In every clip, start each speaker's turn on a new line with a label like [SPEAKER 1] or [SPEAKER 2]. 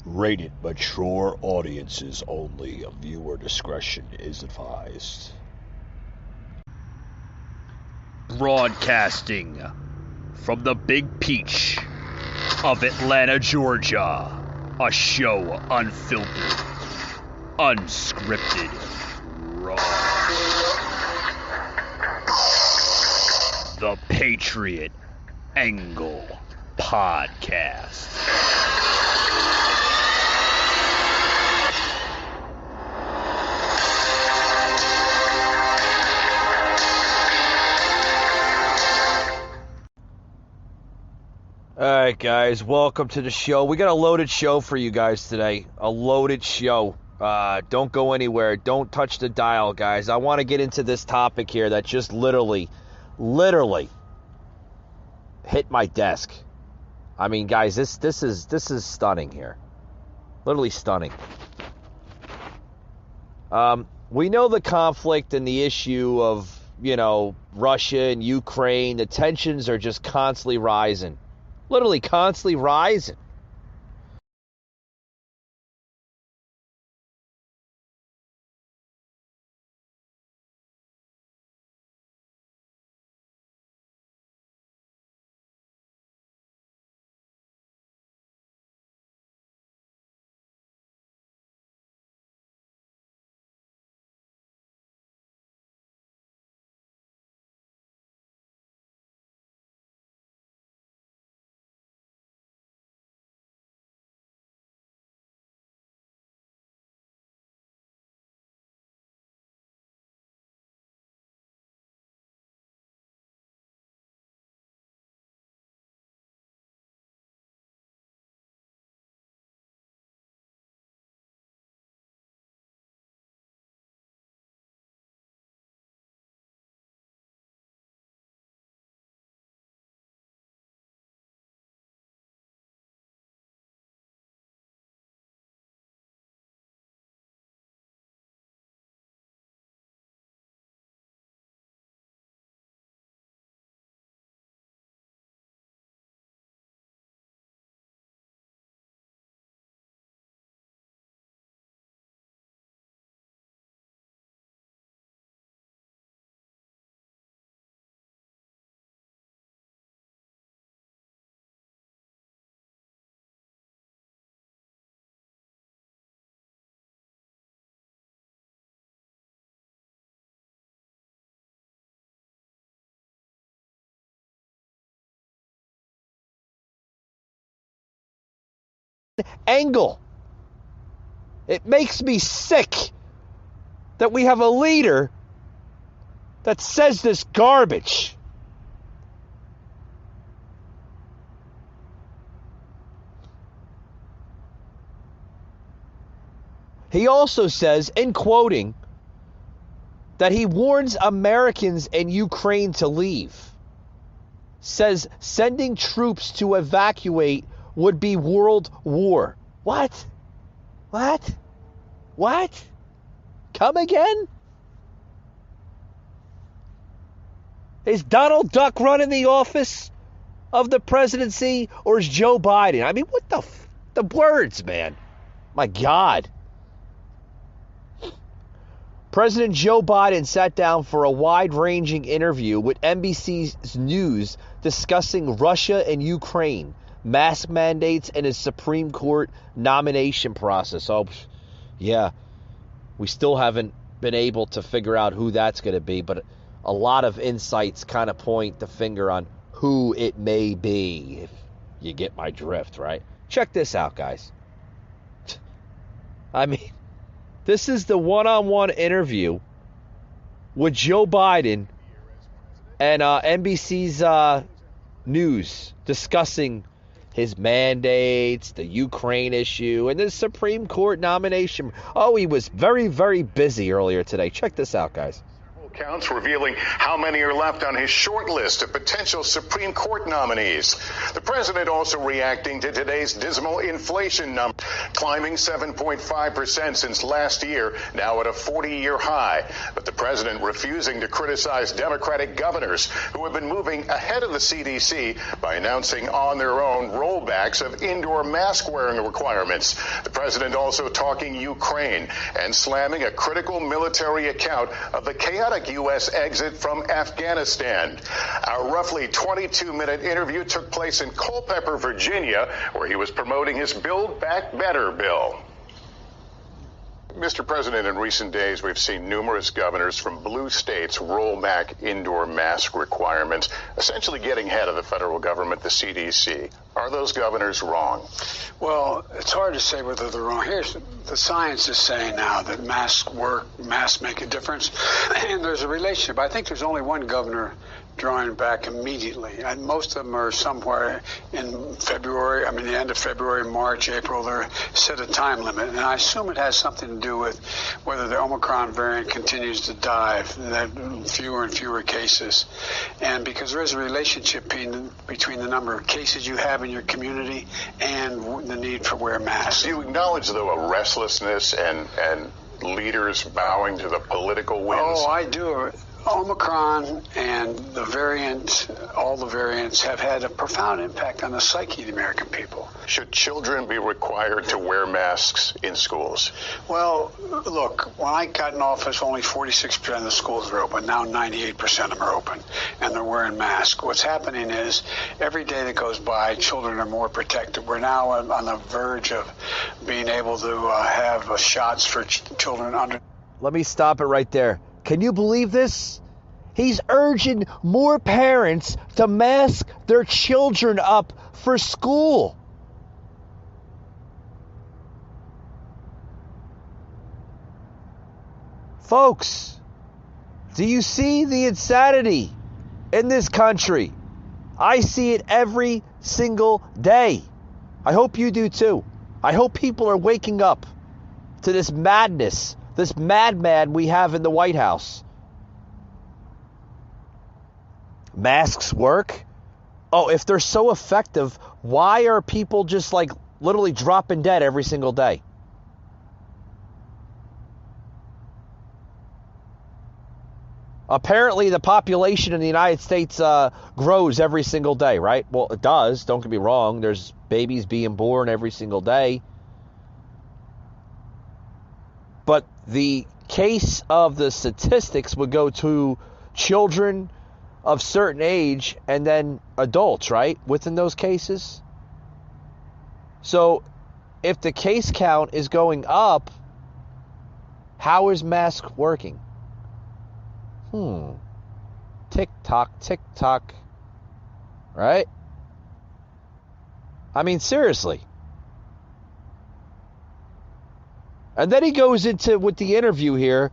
[SPEAKER 1] Rated mature audiences only. Viewer discretion is advised. Broadcasting from the Big Peach of Atlanta, Georgia. A show unfiltered, unscripted, raw. The Patriot Angle Podcast. Alright guys, welcome to the show. We got a loaded show for you guys today. A loaded show. Don't go anywhere. Don't touch the dial, guys. I want to get into this topic here that just literally hit my desk. I mean, guys, this is stunning here. Literally stunning. We know the conflict and the issue of, Russia and Ukraine. The tensions are just constantly rising. Literally constantly rising. Angle. It makes me sick that we have a leader that says this garbage. He also says, in quoting, that he warns Americans in Ukraine to leave. Says sending troops to evacuate would be world war. What? Come again? Is Donald Duck running the office of the presidency, or is Joe Biden? I mean, what the words, man? My God. President Joe Biden sat down for a wide-ranging interview with NBC News discussing Russia and Ukraine, mask mandates, and his Supreme Court nomination process. Oh, yeah, we still haven't been able to figure out who that's going to be, but a lot of insights kind of point the finger on who it may be, if you get my drift, right? Check this out, guys. I mean, this is the one-on-one interview with Joe Biden and NBC's News discussing his mandates, the Ukraine issue, and the Supreme Court nomination. Oh, he was very, very busy earlier today. Check this out, guys.
[SPEAKER 2] accounts revealing how many are left on his short list of potential Supreme Court nominees. The president also reacting to today's dismal inflation number, climbing 7.5% since last year, now at a 40-year high. But the president refusing to criticize Democratic governors who have been moving ahead of the CDC by announcing on their own rollbacks of indoor mask wearing requirements. The president also talking Ukraine and slamming a critical military account of the chaotic U.S. exit from Afghanistan. Our roughly 22-minute interview took place in Culpeper, Virginia, where he was promoting his Build Back Better bill. Mr. President, in recent days, we've seen numerous governors from blue states roll back indoor mask requirements, essentially getting ahead of the federal government, the CDC. Are those governors wrong?
[SPEAKER 3] Well, it's hard to say whether they're wrong. Here's the science is saying now that masks work, masks make a difference, and there's a relationship. I think there's only one governor drawing back immediately. And most of them are somewhere in February, the end of February, March, April. They're set a time limit. And I assume it has something to do with whether the Omicron variant continues to dive, that fewer and fewer cases. And because there is a relationship between the number of cases you have in your community and the need for wear masks.
[SPEAKER 2] Do you acknowledge, though, a restlessness and leaders bowing to the political winds?
[SPEAKER 3] Oh, I do. Omicron and the variant, all the variants have had a profound impact on the psyche of the American people.
[SPEAKER 2] Should children be required to wear masks in schools?
[SPEAKER 3] Well, look, when I got in office, only 46% of the schools were open. Now 98% of them are open, and they're wearing masks. What's happening is every day that goes by, children are more protected. We're now on the verge of being able to have shots for children under.
[SPEAKER 1] Let me stop it right there. Can you believe this? He's urging more parents to mask their children up for school. Folks, do you see the insanity in this country? I see it every single day. I hope you do too. I hope people are waking up to this madness, this madman we have in the White House. Masks work? Oh, if they're so effective, why are people just literally dropping dead every single day? Apparently the population in the United States grows every single day, right? Well, it does. Don't get me wrong. There's babies being born every single day. But the case of the statistics would go to children of certain age and then adults, right? Within those cases. So if the case count is going up, how is mask working? Tick tock, tick tock. Right? I mean, seriously. And then he goes into, with the interview here,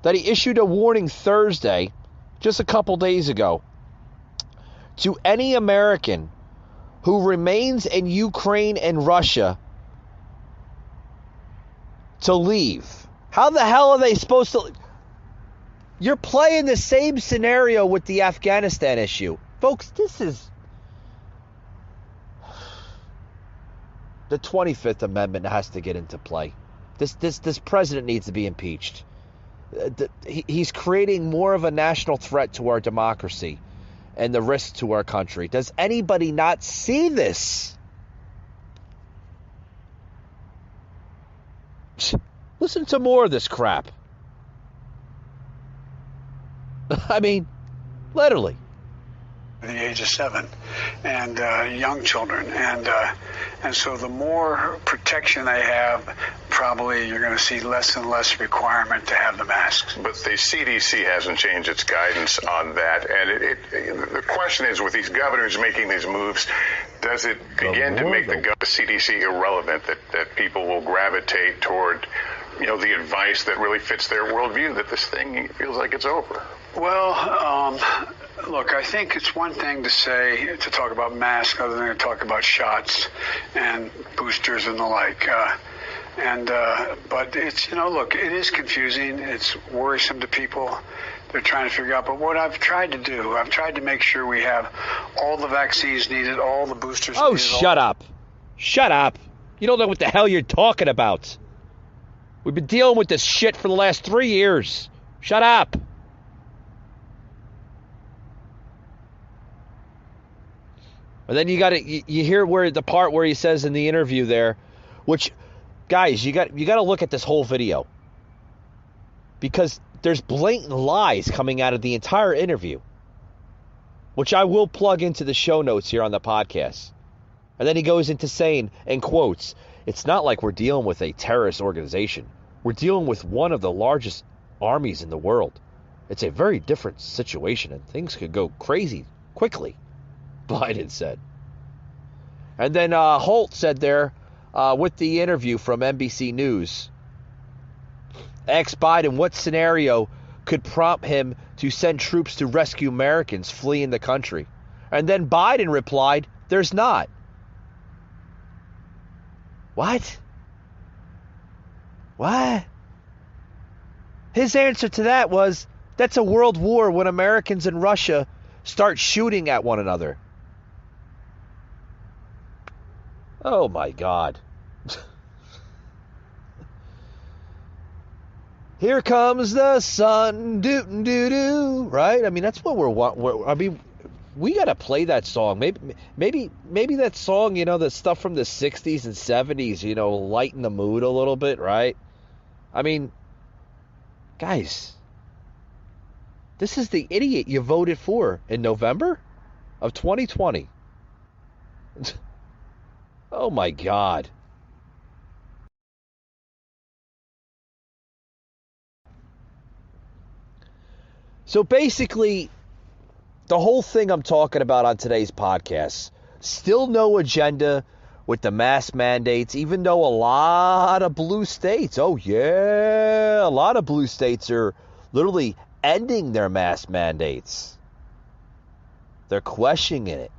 [SPEAKER 1] that he issued a warning Thursday, just a couple days ago, to any American who remains in Ukraine and Russia to leave. How the hell are they supposed to? You're playing the same scenario with the Afghanistan issue. Folks, this is the 25th Amendment has to get into play. This president needs to be impeached. He's creating more of a national threat to our democracy and the risk to our country. Does anybody not see this? Listen to more of this crap. I mean, literally.
[SPEAKER 3] The age of 7 and young children, and so the more protection they have, probably you're going to see less and less requirement to have the masks.
[SPEAKER 2] But the CDC hasn't changed its guidance on that, and the question is, with these governors making these moves, does it begin to make the CDC irrelevant, that people will gravitate toward the advice that really fits their worldview, that this thing feels like it's over?
[SPEAKER 3] Well, look, I think it's one thing to talk about masks other than to talk about shots and boosters and the like. But it's, look, it is confusing. It's worrisome to people. they're trying to figure out. But what I've tried to do, I've tried to make sure we have all the vaccines needed, all the boosters needed.
[SPEAKER 1] Oh, shut up. Shut up. You don't know what the hell you're talking about. We've been dealing with this shit for the last 3 years. Shut up. And then you hear where the part where he says in the interview there, which, guys, you got to look at this whole video, because there's blatant lies coming out of the entire interview, which I will plug into the show notes here on the podcast. And then he goes into saying, in quotes, "It's not like we're dealing with a terrorist organization. We're dealing with one of the largest armies in the world. It's a very different situation, and things could go crazy quickly," Biden said. And then Holt said there, with the interview from NBC News, asked Biden what scenario could prompt him to send troops to rescue Americans fleeing the country. And then Biden replied, "There's not." What? What? His answer to that was, that's a world war when Americans and Russia start shooting at one another. Oh my God. Here comes the sun, doo-doo-doo, right? I mean, that's what we got to play that song. Maybe that song, the stuff from the 60s and 70s, lighten the mood a little bit, right? I mean, guys, this is the idiot you voted for in November of 2020. Oh my God. So basically, the whole thing I'm talking about on today's podcast, still no agenda with the mask mandates, even though a lot of blue states, a lot of blue states are literally ending their mask mandates. They're questioning it.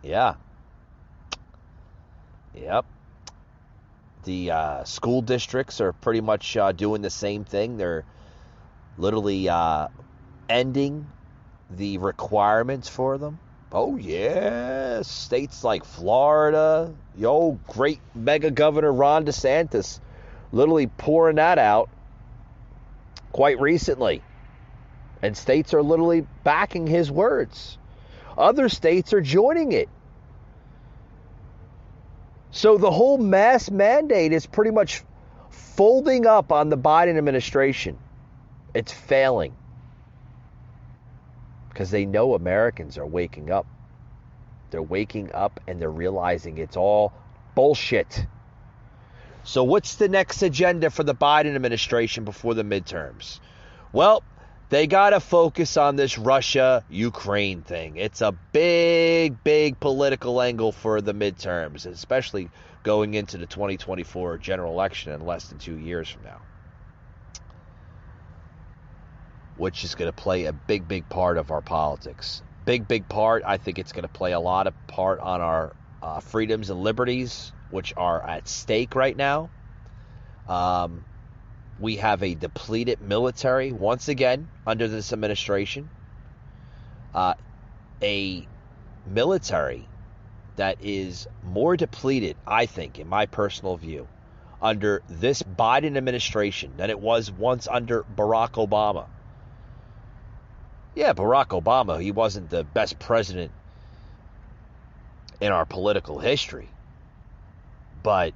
[SPEAKER 1] Yeah. Yep. The school districts are pretty much doing the same thing. They're literally ending the requirements for them. Oh, yeah. States like Florida, great mega governor Ron DeSantis, literally pouring that out quite recently. And states are literally backing his words. Other states are joining it. So the whole mask mandate is pretty much folding up on the Biden administration. It's failing. Because they know Americans are waking up. They're waking up and they're realizing it's all bullshit. So what's the next agenda for the Biden administration before the midterms? Well, they got to focus on this Russia-Ukraine thing. It's a big, big political angle for the midterms, especially going into the 2024 general election in less than 2 years from now, which is going to play a big, big part of our politics. Big, big part. I think it's going to play a lot of part on our freedoms and liberties, which are at stake right now. We have a depleted military, once again, under this administration. A military that is more depleted, I think, in my personal view, under this Biden administration than it was once under Barack Obama. Yeah, Barack Obama, he wasn't the best president in our political history. But,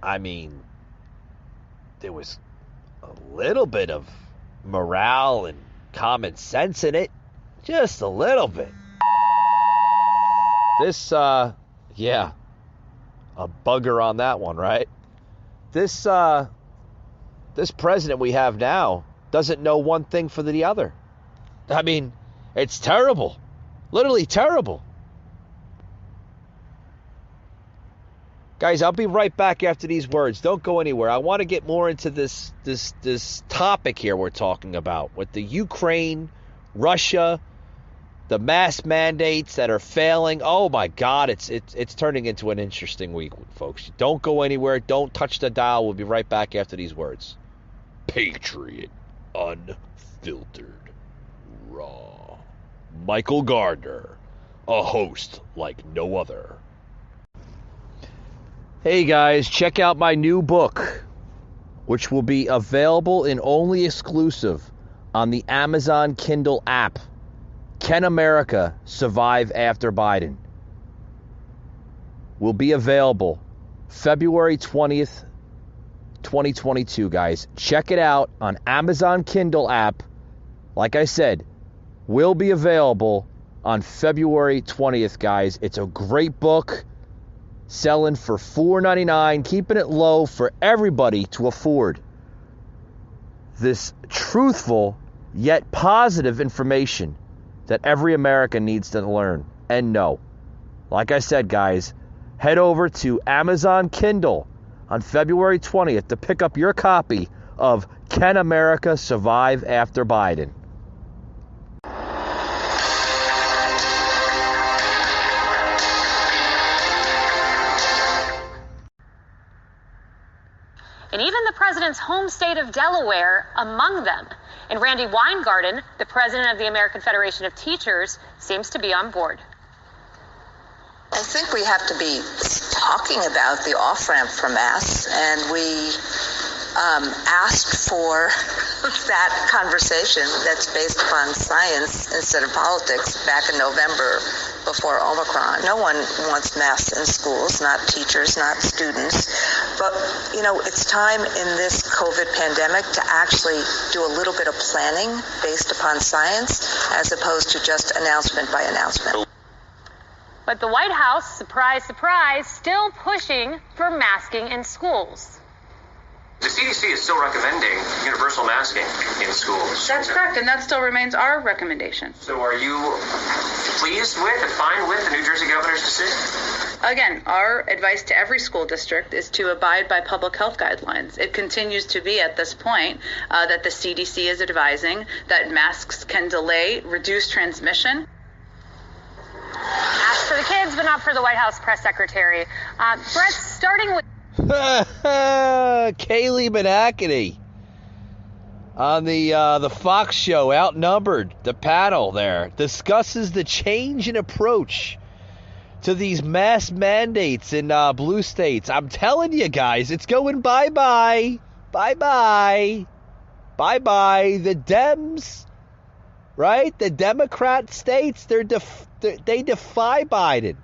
[SPEAKER 1] I mean, there was a little bit of morale and common sense in it. Just a little bit. This, a bugger on that one, right? This president we have now doesn't know one thing for the other. I mean, it's terrible. Literally terrible. Guys, I'll be right back after these words. Don't go anywhere. I want to get more into this topic here we're talking about with the Ukraine, Russia, the mask mandates that are failing. Oh my God, it's turning into an interesting week, folks. Don't go anywhere. Don't touch the dial. We'll be right back after these words. Patriot Unfiltered. Raw. Michael Gardner, a host like no other. Hey guys, check out my new book, which will be available and only exclusive on the Amazon Kindle app. Can America Survive After Biden? Will be available February 20th, 2022, guys. Check it out on Amazon Kindle app. Like I said, will be available on February 20th, guys. It's a great book, selling for $4.99, keeping it low for everybody to afford this truthful yet positive information that every American needs to learn and know. Like I said, guys, head over to Amazon Kindle on February 20th to pick up your copy of Can America Survive After Biden?
[SPEAKER 4] And even the president's home state of Delaware among them. And Randy Weingarten, the president of the American Federation of Teachers, seems to be on board.
[SPEAKER 5] I think we have to be talking about the off-ramp for masks, and we asked for that conversation that's based upon science instead of politics back in November before Omicron. No one wants masks in schools, not teachers, not students. But, you know, it's time in this COVID pandemic to actually do a little bit of planning based upon science as opposed to just announcement by announcement.
[SPEAKER 4] But the White House, surprise, surprise, still pushing for masking in schools.
[SPEAKER 6] The CDC is still recommending universal masking in schools.
[SPEAKER 7] That's correct, and that still remains our recommendation.
[SPEAKER 6] So are you pleased with and fine with the New Jersey governor's decision?
[SPEAKER 7] Again, our advice to every school district is to abide by public health guidelines. It continues to be at this point that the CDC is advising that masks can delay, reduce transmission.
[SPEAKER 4] Asked for the kids, but not for the White House press secretary. Brett, starting with
[SPEAKER 1] Kayleigh McEnany on the Fox show, Outnumbered, the panel there, discusses the change in approach to these mask mandates in blue states. I'm telling you guys, it's going bye-bye. Bye-bye. Bye-bye. The Dems, right? The Democrat states, they defy Biden.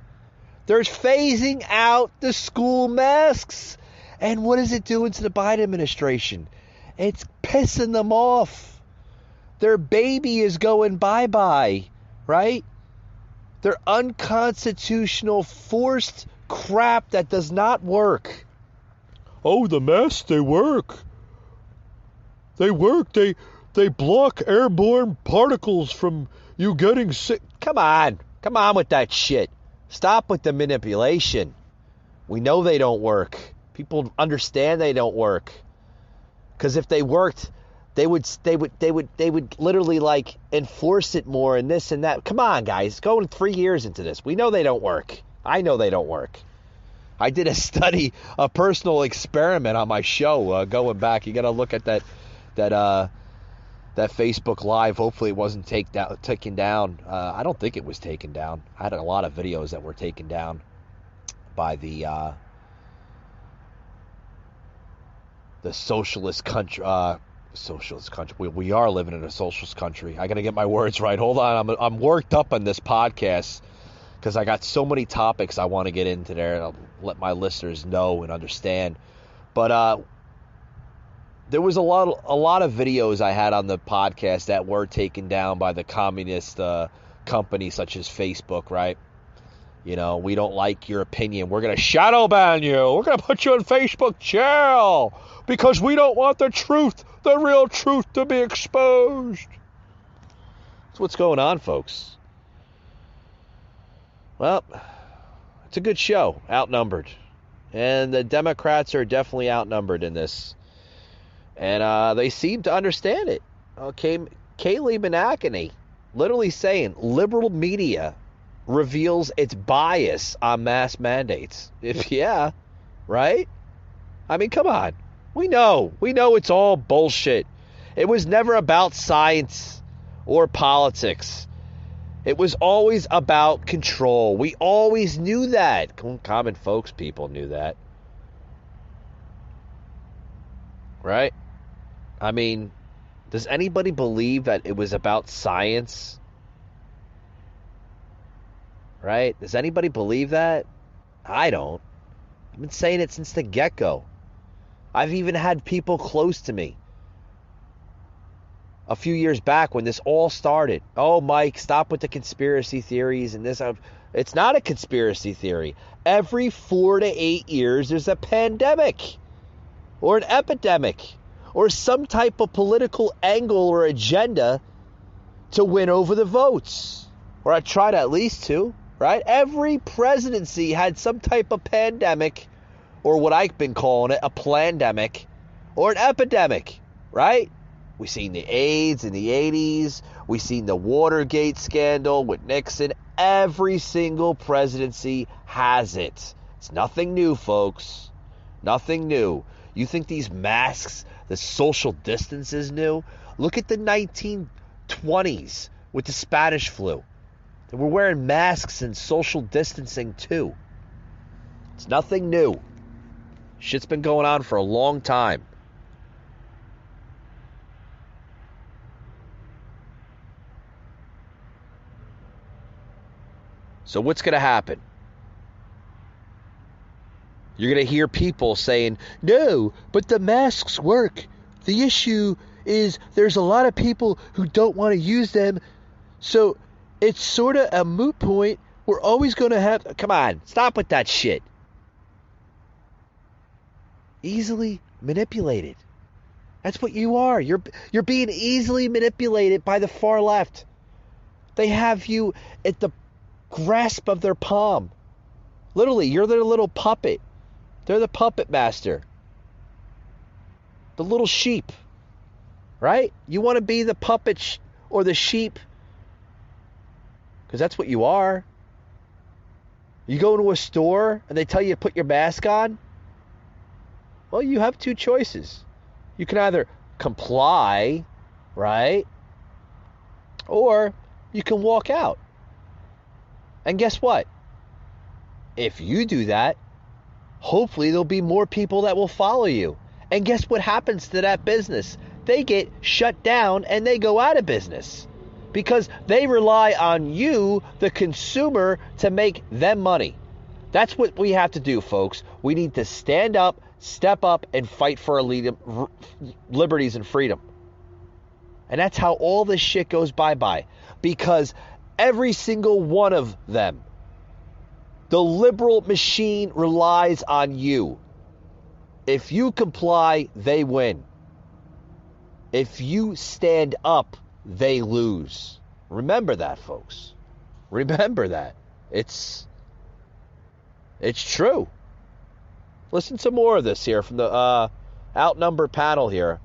[SPEAKER 1] They're phasing out the school masks. And what is it doing to the Biden administration? It's pissing them off. Their baby is going bye-bye, right? Their unconstitutional, forced crap that does not work. Oh, the masks, they work. They work. They block airborne particles from you getting sick. Come on with that shit. Stop with the manipulation. We know they don't work. People understand they don't work. Because if they worked, they would literally like enforce it more and this and that. Come on, guys. Going 3 years into this. We know they don't work. I know they don't work. I did a study, a personal experiment on my show going back. You got to look at that Facebook Live. Hopefully it wasn't taken down. I don't think it was taken down. I had a lot of videos that were taken down by the socialist country. Socialist country. We are living in a socialist country. I got to get my words right. Hold on. I'm worked up on this podcast because I got so many topics I want to get into there, and I'll let my listeners know and understand. But there was a lot of videos I had on the podcast that were taken down by the communist companies such as Facebook, right? You know, we don't like your opinion. We're going to shadow ban you. We're going to put you in Facebook jail because we don't want the truth, the real truth, to be exposed. That's what's going on, folks. Well, it's a good show, Outnumbered. And the Democrats are definitely outnumbered in this. And they seem to understand it. Okay, Kayleigh McEnany literally saying liberal media reveals its bias on mask mandates. Yeah, right? I mean, come on. We know it's all bullshit. It was never about science or politics. It was always about control. We always knew that. Common folks people knew that. Right? I mean, does anybody believe that it was about science? Right? Does anybody believe that? I don't. I've been saying it since the get-go. I've even had people close to me a few years back when this all started. Oh, Mike, stop with the conspiracy theories and this. It's not a conspiracy theory. Every 4 to 8 years, there's a pandemic or an epidemic or some type of political angle or agenda to win over the votes. Or I tried at least to, right? Every presidency had some type of pandemic, or what I've been calling it, a plandemic, or an epidemic, right? We seen the AIDS in the 80s. We seen the Watergate scandal with Nixon. Every single presidency has it. It's nothing new, folks. Nothing new. You think these masks, the social distance is new? Look at the 1920s with the Spanish flu. They were wearing masks and social distancing too. It's nothing new. Shit's been going on for a long time. So what's going to happen? You're going to hear people saying, no, but the masks work. The issue is there's a lot of people who don't want to use them. So it's sort of a moot point. We're always going to have... Come on, stop with that shit. Easily manipulated. That's what you are. You're being easily manipulated by the far left. They have you at the grasp of their palm. Literally, you're their little puppet. They're the puppet master. The little sheep. Right? You want to be the puppet or the sheep? Because that's what you are. You go into a store and they tell you to put your mask on. Well, you have two choices. You can either comply, right? Or you can walk out. And guess what? If you do that, hopefully there'll be more people that will follow you. And guess what happens to that business? They get shut down and they go out of business. Because they rely on you, the consumer, to make them money. That's what we have to do, folks. We need to stand up, step up, and fight for our liberties and freedom. And that's how all this shit goes bye-bye. Because every single one of them, the liberal machine relies on you. If you comply, they win. If you stand up, they lose. Remember that, folks. Remember that. It's true. Listen to more of this here from the outnumbered panel here.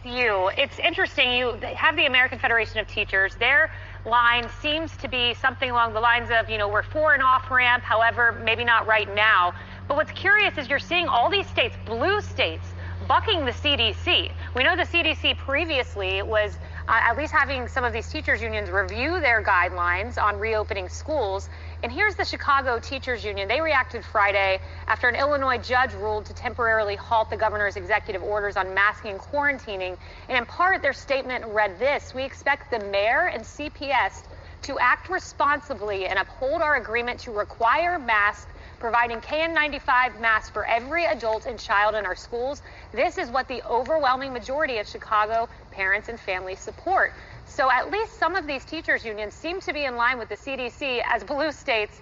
[SPEAKER 4] It's interesting. You have the American Federation of Teachers. Their line seems to be something along the lines of, we're for an off-ramp, however, maybe not right now. But what's curious is you're seeing all these states, blue states, bucking the CDC. We know the CDC previously was at least having some of these teachers unions review their guidelines on reopening schools. And here's the Chicago Teachers Union. They reacted Friday after an Illinois judge ruled to temporarily halt the governor's executive orders on masking and quarantining. And in part, their statement read this: we expect the mayor and CPS to act responsibly and uphold our agreement to require masks, providing KN95 masks for every adult and child in our schools. This is what the overwhelming majority of Chicago parents and families support. So at least some of these teachers unions seem to be in line with the CDC as blue states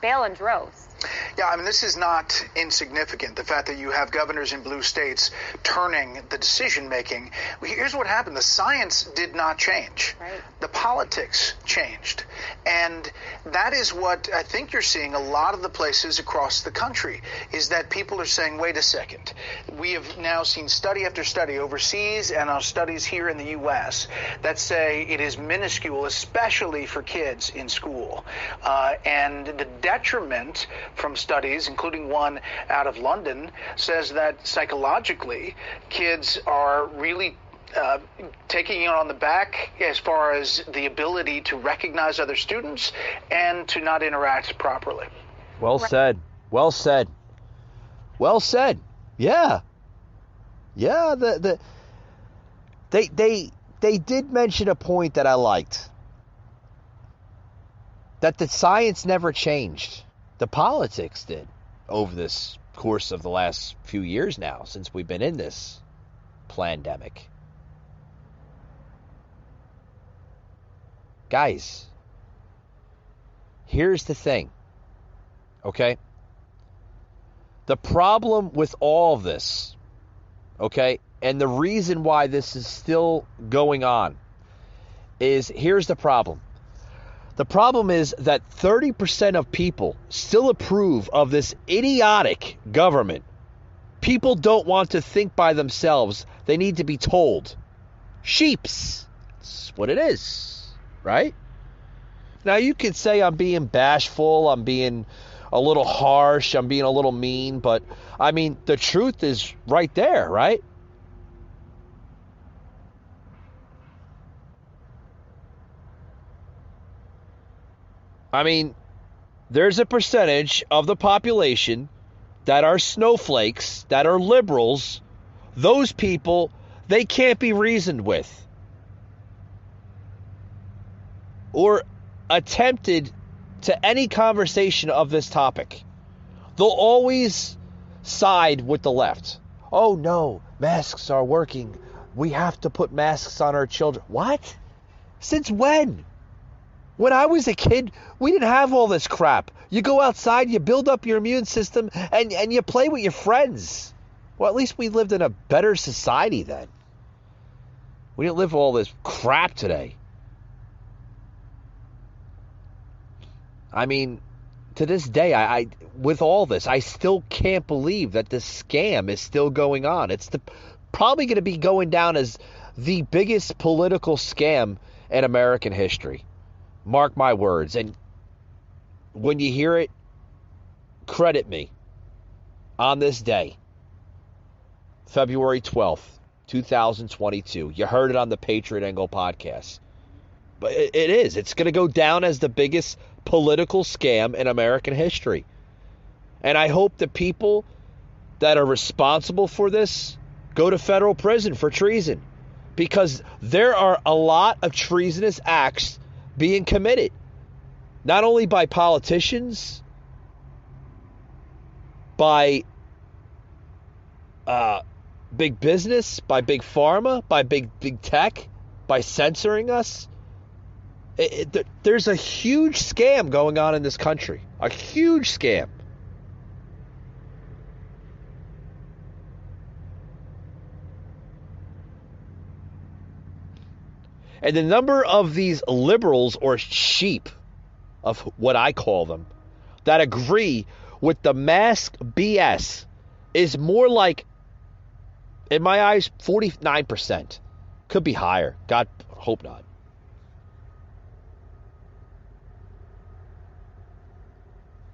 [SPEAKER 4] bail in droves.
[SPEAKER 8] Yeah, I mean, this is not insignificant. The fact that you have governors in blue states turning the decision-making. Here's what happened. The science did not change.
[SPEAKER 4] Right.
[SPEAKER 8] The politics changed. And that is what I think you're seeing a lot of the places across the country, is that people are saying, wait a second. We have now seen study after study overseas and our studies here in the U.S. that say it is minuscule, especially for kids in school. And the detriment from studies, including one out of London, says that psychologically kids are really taking it on the back as far as the ability to recognize other students and to not interact properly.
[SPEAKER 1] Well said. Well said. Well said. Yeah. Yeah. They did mention a point that I liked. That the science never changed. The politics did over this course of the last few years now, since we've been in this pandemic. Guys, here's the thing, okay? The problem with all of this, okay, and the reason why this is still going on is, here's the problem. The problem is that 30% of people still approve of this idiotic government. People don't want to think by themselves. They need to be told. Sheeps. That's what it is, right? Now, you could say I'm being bashful, I'm being a little harsh, I'm being a little mean, but, I mean, the truth is right there, right? I mean, there's a percentage of the population that are snowflakes, that are liberals. Those people, they can't be reasoned with or attempted to any conversation of this topic. They'll always side with the left. Oh no, masks are working. We have to put masks on our children. What? Since when? When I was a kid, we didn't have all this crap. You go outside, you build up your immune system, and you play with your friends. Well, at least we lived in a better society then. We didn't live all this crap today. I mean, to this day, I with all this, I still can't believe that this scam is still going on. It's probably going to be going down as the biggest political scam in American history. Mark my words. And when you hear it, credit me. On this day, February 12th, 2022. You heard it on the Patriot Angle podcast. But it is. It's going to go down as the biggest political scam in American history. And I hope the people that are responsible for this go to federal prison for treason. Because there are a lot of treasonous acts being committed, not only by politicians, by big business, by big pharma, by big tech, by censoring us. There's a huge scam going on in this country, a huge scam. And the number of these liberals or sheep, of what I call them, that agree with the mask BS is more like, in my eyes, 49%. Could be higher. God, hope not.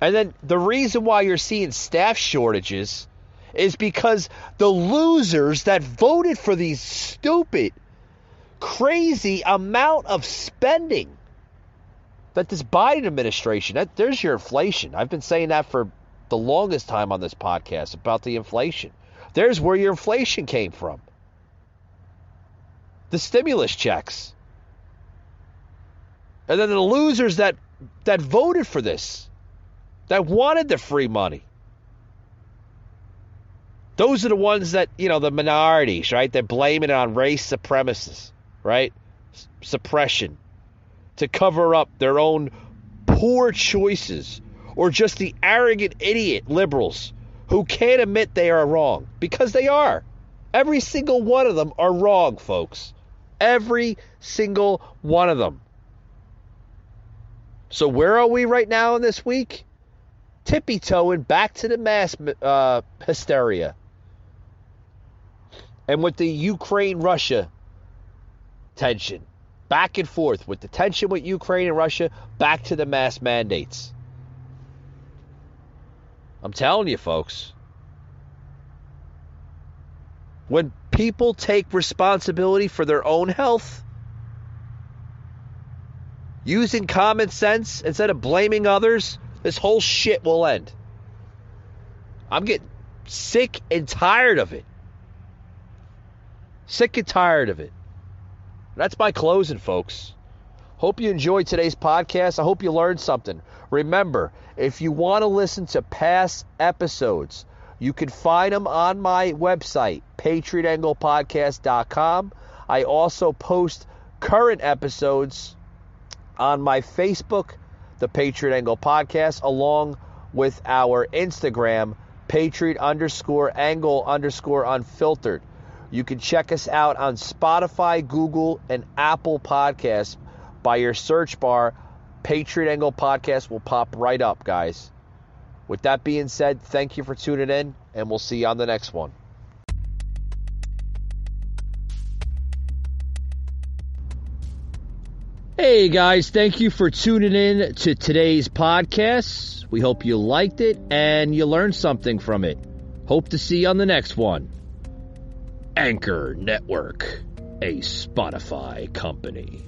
[SPEAKER 1] And then the reason why you're seeing staff shortages is because the losers that voted for these stupid, crazy amount of spending that this Biden administration, there's your inflation. I've been saying that for the longest time on this podcast about the inflation. There's where your inflation came from. The stimulus checks. And then the losers that voted for this, that wanted the free money. Those are the ones that, the minorities, right? They're blaming it on race supremacists. Right? Suppression. To cover up their own poor choices. Or just the arrogant idiot liberals who can't admit they are wrong. Because they are. Every single one of them are wrong, folks. Every single one of them. So where are we right now in this week? Tippy-toeing back to the mass hysteria. And with the Ukraine-Russia tension, back and forth with the tension with Ukraine and Russia, back to the mask mandates. I'm telling you, folks, when people take responsibility for their own health, using common sense instead of blaming others, this whole shit will end. I'm getting sick and tired of it. Sick and tired of it. That's my closing, folks. Hope you enjoyed today's podcast. I hope you learned something. Remember, if you want to listen to past episodes, you can find them on my website, patriotanglepodcast.com. I also post current episodes on my Facebook, the Patriot Angle Podcast, along with our Instagram, Patriot_Angle_Unfiltered. You can check us out on Spotify, Google, and Apple Podcasts. By your search bar, Patriot Angle Podcast will pop right up, guys. With that being said, thank you for tuning in, and we'll see you on the next one. Hey guys, thank you for tuning in to today's podcast. We hope you liked it and you learned something from it. Hope to see you on the next one. Anchor Network, a Spotify company.